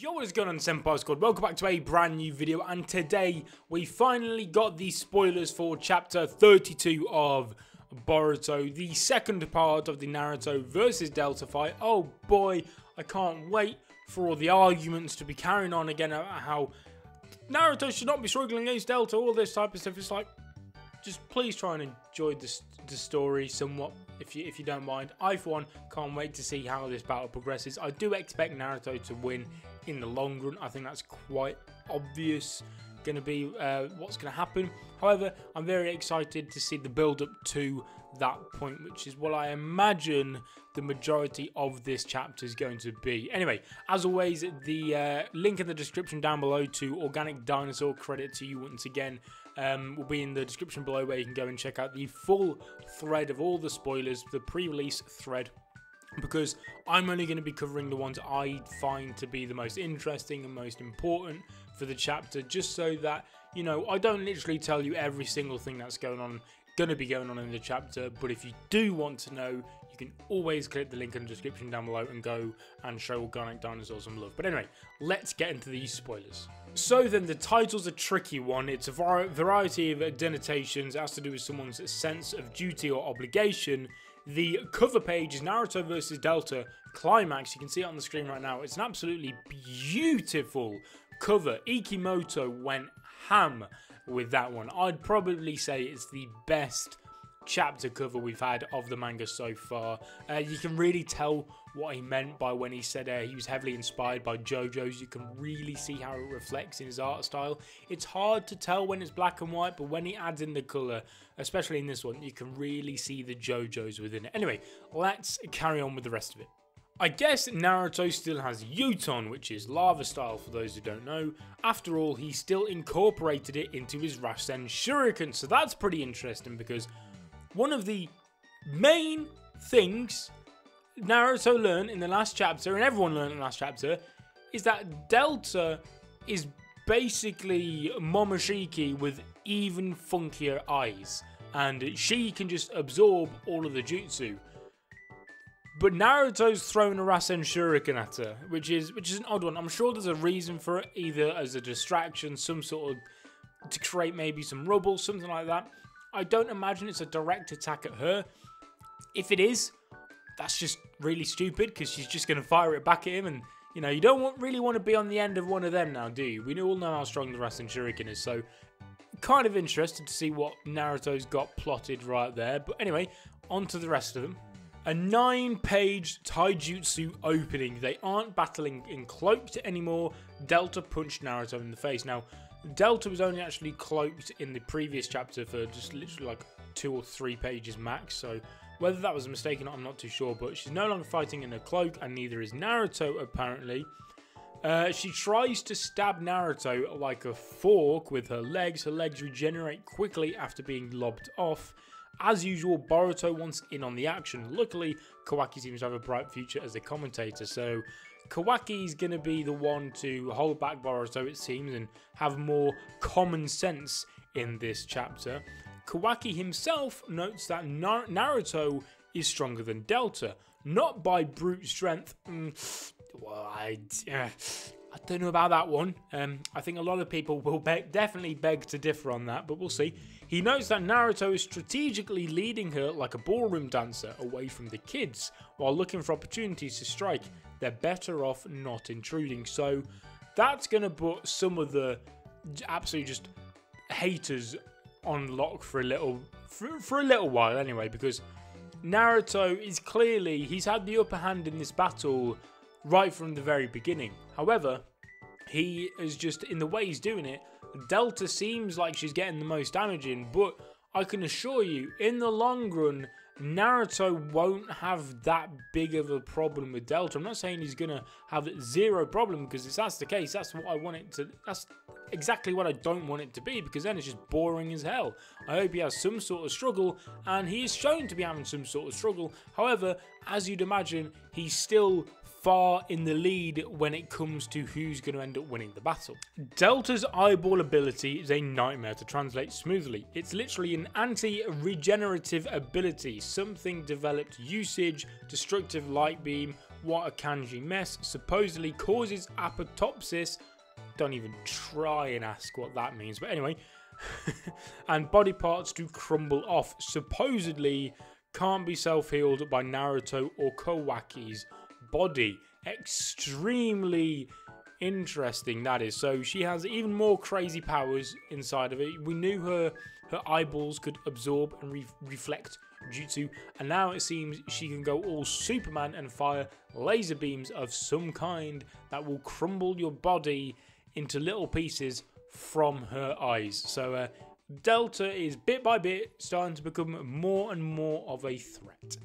Yo, what is going on, Senpai Squad? Welcome back to a brand new video, and today we finally got the spoilers for chapter 32 of Boruto, the second part of the Naruto versus Delta fight. Oh boy, I can't wait for all the arguments to be carrying on again about how Naruto should not be struggling against Delta, all this type of stuff. It's like, just please try and enjoy the story somewhat, if you don't mind. I, for one, can't wait to see how this battle progresses. I do expect Naruto to win in the long run. I think that's quite obvious going to be what's going to happen. However, I'm very excited to see the build-up to that point, which is what I imagine the majority of this chapter is going to be. Anyway, as always, the link in the description down below to Organic Dinosaur, credit to you once again, will be in the description below, where you can go and check out the full thread of all the spoilers, the pre-release thread, because I'm only going to be covering the ones I find to be the most interesting and most important for the chapter, just so that, you know, I don't literally tell you every single thing that's going to be going on in the chapter. But if you do want to know, you can always click the link in the description down below and go and show Organic Dinosaur some love. But anyway, let's get into these spoilers. So then, the title's a tricky one. It's a variety of denotations. It has to do with someone's sense of duty or obligation. The cover page is Naruto versus Delta Climax. You can see it on the screen right now. It's an absolutely beautiful cover. Ikimoto went ham with that one. I'd probably say it's the best chapter cover we've had of the manga so far. You can really tell what he meant by when he said he was heavily inspired by JoJo's. You can really see how it reflects in his art style. It's hard to tell when it's black and white, but when he adds in the colour, especially in this one, you can really see the JoJo's within it. Anyway, let's carry on with the rest of it. I guess Naruto still has Yuton, which is lava style for those who don't know. After all, he still incorporated it into his Rasen Shuriken, so that's pretty interesting, because one of the main things Naruto learned in the last chapter, and everyone learned in the last chapter, is that Delta is basically Momoshiki with even funkier eyes, and she can just absorb all of the jutsu. But Naruto's throwing a Rasen Shuriken at her, which is an odd one. I'm sure there's a reason for it, either as a distraction, some sort of, to create maybe some rubble, something like that. I don't imagine it's a direct attack at her. If it is, that's just really stupid, because she's just going to fire it back at him, and, you know, you don't really want to be on the end of one of them now, do you? We all know how strong the Rasen Shuriken is, so kind of interested to see what Naruto's got plotted right there. But anyway, on to the rest of them. A 9-page taijutsu opening. They aren't battling in cloaked anymore. Delta punched Naruto in the face. Now, Delta was only actually cloaked in the previous chapter for just literally like 2 or 3 pages max, so whether that was a mistake or not, I'm not too sure, but she's no longer fighting in a cloak, and neither is Naruto, apparently. She tries to stab Naruto like a fork with her legs. Her legs regenerate quickly after being lobbed off. As usual, Boruto wants in on the action. Luckily, Kawaki seems to have a bright future as a commentator, so Kawaki's going to be the one to hold back Boruto, it seems, and have more common sense in this chapter. Kawaki himself notes that Naruto is stronger than Delta, not by brute strength. Well, I don't know about that one. I think a lot of people will definitely beg to differ on that, but we'll see. He notes that Naruto is strategically leading her like a ballroom dancer away from the kids while looking for opportunities to strike. They're better off not intruding. So that's going to put some of the absolutely just haters on lock for a little while anyway, because Naruto is clearly, he's had the upper hand in this battle right from the very beginning. However, he is just, in the way he's doing it, Delta seems like she's getting the most damage in, but I can assure you, in the long run, Naruto won't have that big of a problem with Delta. I'm not saying he's going to have zero problem, because if that's the case, that's what I want it to, that's exactly what I don't want it to be, because then it's just boring as hell. I hope he has some sort of struggle, and he is shown to be having some sort of struggle. However, as you'd imagine, he's still far in the lead when it comes to who's going to end up winning the battle. Delta's eyeball ability is a nightmare to translate smoothly. It's literally an anti-regenerative ability, something developed usage, destructive light beam, what a kanji mess, supposedly causes apoptosis. Don't even try and ask what that means, but anyway. And body parts to crumble off, supposedly can't be self-healed by Naruto or Kawaki's body. Extremely interesting, that is. So she has even more crazy powers inside of it. We knew her eyeballs could absorb and reflect jutsu, and now it seems she can go all Superman and fire laser beams of some kind that will crumble your body into little pieces from her eyes. So Delta is bit by bit starting to become more and more of a threat.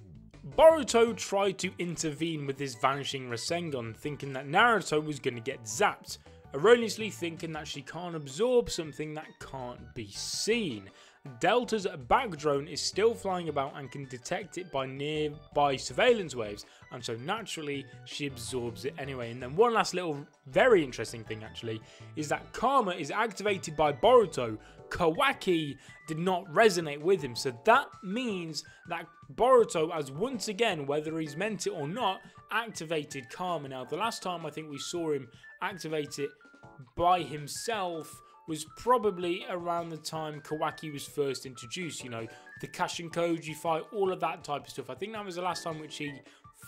Boruto tried to intervene with his vanishing Rasengan, thinking that Naruto was going to get zapped, erroneously thinking that she can't absorb something that can't be seen. Delta's back drone is still flying about and can detect it by nearby surveillance waves, and so naturally she absorbs it anyway. And then one last little very interesting thing actually is that Karma is activated by Boruto. Kawaki did not resonate with him, so that means that Boruto has once again, whether he's meant it or not, activated Karma. Now the last time I think we saw him activate it by himself was probably around the time Kawaki was first introduced, you know, the Kashinkoji fight, all of that type of stuff. I think that was the last time which he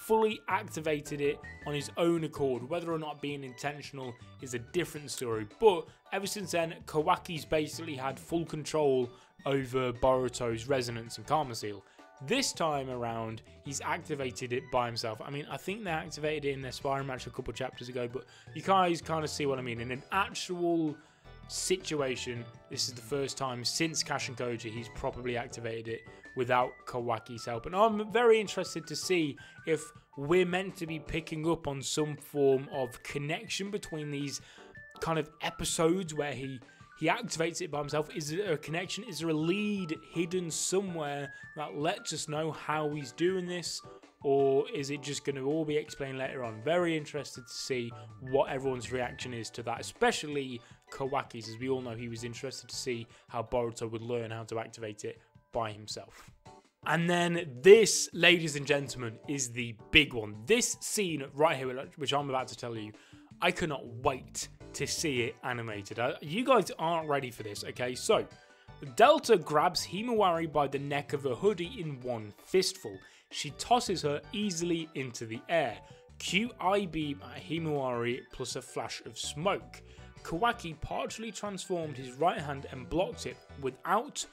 fully activated it on his own accord. Whether or not being intentional is a different story, but ever since then, Kawaki's basically had full control over Boruto's resonance and Karma Seal. This time around, he's activated it by himself. I mean, I think they activated it in their sparring match a couple chapters ago, but you guys kind of see what I mean. In an actual situation, this is the first time since Kashinkoji he's probably activated it without Kawaki's help, and I'm very interested to see if we're meant to be picking up on some form of connection between these kind of episodes where he activates it by himself. Is there a connection? Is there a lead hidden somewhere that lets us know how he's doing this? Or is it just going to all be explained later on? Very interested to see what everyone's reaction is to that, especially Kawaki's, as we all know he was interested to see how Boruto would learn how to activate it by himself. And then this, ladies and gentlemen, is the big one. This scene right here, which I'm about to tell you, I cannot wait to see it animated. You guys aren't ready for this, okay? So, Delta grabs Himawari by the neck of her hoodie in one fistful. She tosses her easily into the air. Cute eye beam at Himawari plus a flash of smoke. Kawaki partially transformed his right hand and blocked it without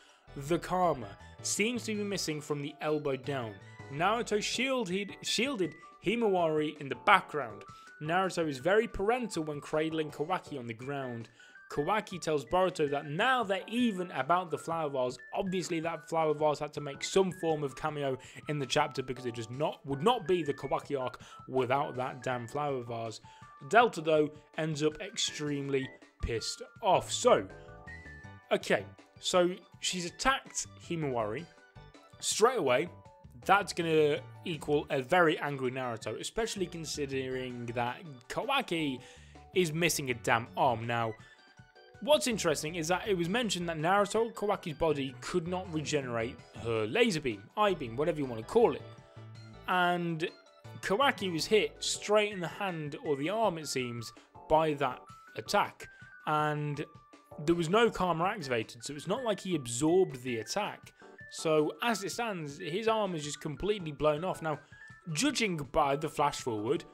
the Karma. Seems to be missing from the elbow down. Naruto shielded Himawari in the background. Naruto is very parental when cradling Kawaki on the ground. Kawaki tells Boruto that now they're even about the flower vase. Obviously that flower vase had to make some form of cameo in the chapter because it just would not be the Kawaki arc without that damn flower vase. Delta though ends up extremely pissed off. So she's attacked Himawari straight away. That's going to equal a very angry Naruto, especially considering that Kawaki is missing a damn arm. Now, what's interesting is that it was mentioned that Naruto, Kawaki's body, could not regenerate her laser beam, eye beam, whatever you want to call it. And Kawaki was hit straight in the hand, or the arm it seems, by that attack. And there was no Karma activated, so it's not like he absorbed the attack. So, as it stands, his arm is just completely blown off. Now, judging by the flash forward,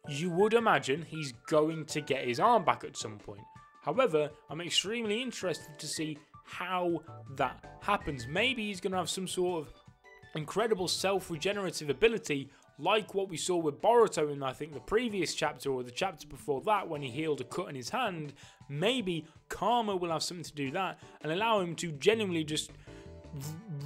you would imagine he's going to get his arm back at some point. However, I'm extremely interested to see how that happens. Maybe he's going to have some sort of incredible self-regenerative ability like what we saw with Boruto in, I think, the previous chapter or the chapter before that when he healed a cut in his hand. Maybe Karma will have something to do that and allow him to genuinely just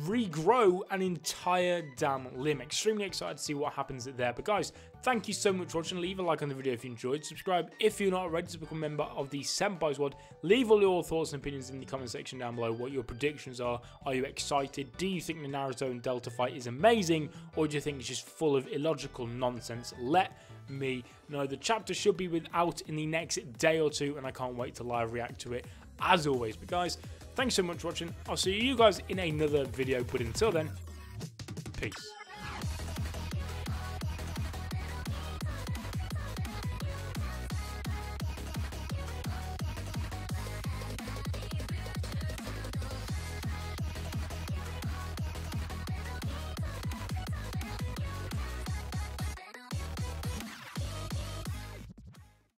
regrow an entire damn limb. Extremely excited to see what happens there. But guys, thank you so much for watching. Leave a like on the video if you enjoyed. Subscribe if you're not already to become a member of the Senpai Squad. Leave all your thoughts and opinions in the comment section down below. What your predictions are. Are you excited? Do you think the Naruto and Delta fight is amazing, or do you think it's just full of illogical nonsense? Let me know. The chapter should be out in the next day or two, and I can't wait to live react to it as always. But guys, thanks so much for watching. I'll see you guys in another video, but until then, peace.